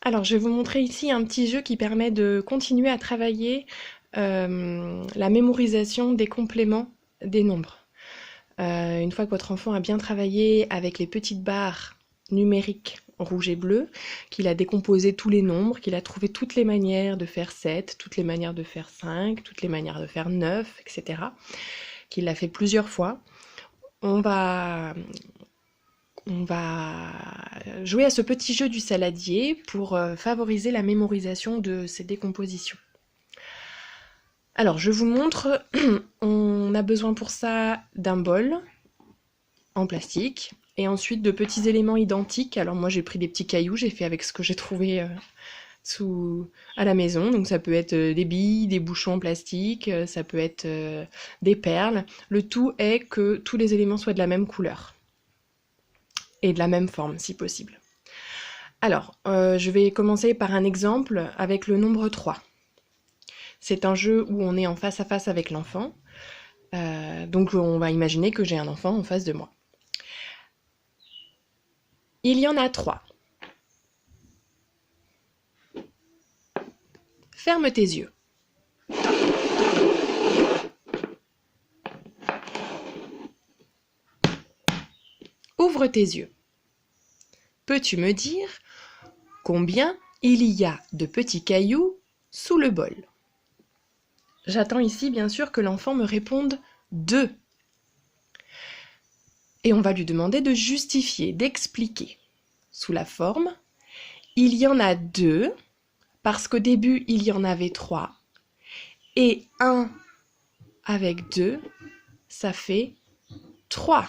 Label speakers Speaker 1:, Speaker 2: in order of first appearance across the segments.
Speaker 1: Alors, je vais vous montrer ici un petit jeu qui permet de continuer à travailler la mémorisation des compléments des nombres. Une fois que votre enfant a bien travaillé avec les petites barres numériques rouge et bleu, qu'il a décomposé tous les nombres, qu'il a trouvé toutes les manières de faire 7, toutes les manières de faire 5, toutes les manières de faire 9, etc., qu'il l'a fait plusieurs fois, on va jouer à ce petit jeu du saladier pour favoriser la mémorisation de ces décompositions. Alors, je vous montre, on a besoin pour ça d'un bol en plastique et ensuite de petits éléments identiques. Alors moi, j'ai pris des petits cailloux, j'ai fait avec ce que j'ai trouvé à la maison. Donc ça peut être des billes, des bouchons en plastique, ça peut être des perles. Le tout est que tous les éléments soient de la même couleur et de la même forme si possible. Alors, je vais commencer par un exemple avec le nombre 3. C'est un jeu où on est en face à face avec l'enfant. Donc on va imaginer que j'ai un enfant en face de moi. Il y en a 3. Ferme tes yeux. Ouvre tes yeux. Peux-tu me dire combien il y a de petits cailloux sous le bol? J'attends ici bien sûr que l'enfant me réponde 2. Et on va lui demander de justifier, d'expliquer. Sous la forme, il y en a 2, parce qu'au début il y en avait 3, et 1 avec 2, ça fait 3.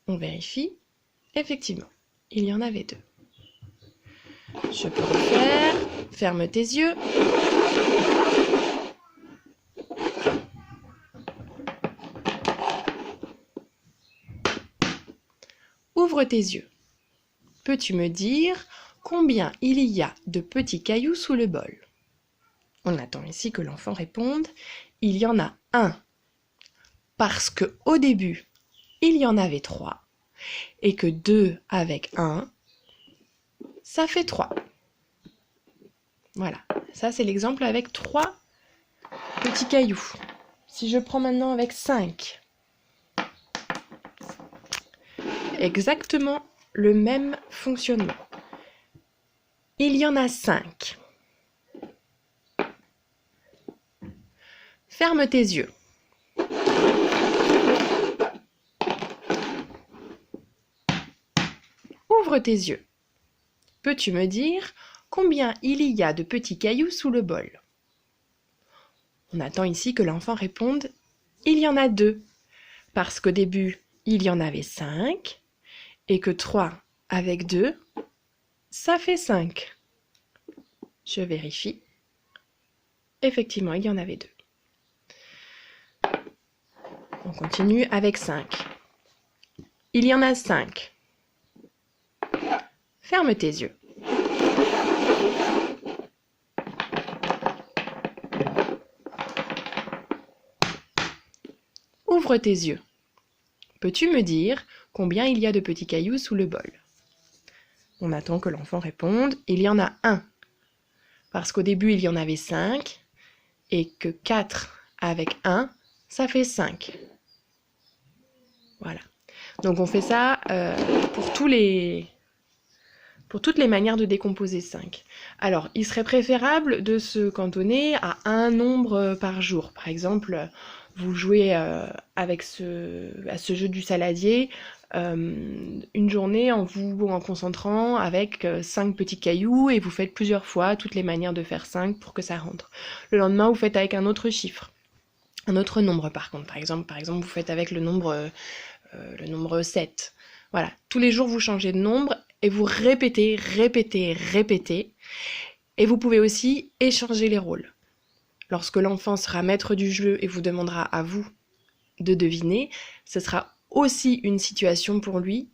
Speaker 1: On vérifie, effectivement, il y en avait 2. Je peux refaire, ferme tes yeux. Ouvre tes yeux. Peux-tu me dire combien il y a de petits cailloux sous le bol? On attend ici que l'enfant réponde. Il y en a 1. Parce qu'au début, il y en avait 3. Et que 2 avec 1, ça fait 3. Voilà, ça c'est l'exemple avec 3 petits cailloux. Si je prends maintenant avec 5, exactement le même fonctionnement. Il y en a 5. Ferme tes yeux. Ouvre tes yeux. Peux-tu me dire combien il y a de petits cailloux sous le bol? On attend ici que l'enfant réponde « Il y en a 2 » parce qu'au début, il y en avait 5 et que 3 avec 2, ça fait 5. Je vérifie. Effectivement, il y en avait 2. On continue avec 5. Il y en a 5. Ferme tes yeux. Ouvre tes yeux. Peux-tu me dire combien il y a de petits cailloux sous le bol? On attend que l'enfant réponde « Il y en a 1 » parce qu'au début il y en avait 5 et que 4 avec 1, ça fait 5. Voilà. Donc on fait ça pour toutes les manières de décomposer 5. Alors, il serait préférable de se cantonner à un nombre par jour. Par exemple, vous jouez à ce jeu du saladier une journée en vous concentrant avec 5 petits cailloux et vous faites plusieurs fois toutes les manières de faire 5 pour que ça rentre. Le lendemain, vous faites avec un autre chiffre, un autre nombre par contre. Par exemple, vous faites avec le nombre 7. Voilà, tous les jours vous changez de nombre et vous répétez. Et vous pouvez aussi échanger les rôles. Lorsque l'enfant sera maître du jeu et vous demandera à vous de deviner, ce sera aussi une situation pour lui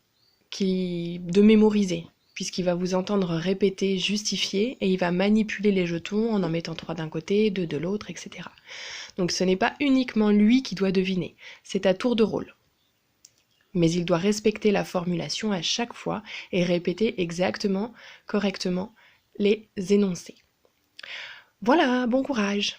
Speaker 1: de mémoriser, puisqu'il va vous entendre répéter, justifier, et il va manipuler les jetons en mettant 3 d'un côté, 2 de l'autre, etc. Donc ce n'est pas uniquement lui qui doit deviner, c'est à tour de rôle. mais il doit respecter la formulation à chaque fois et répéter exactement, correctement les énoncés. Voilà, bon courage!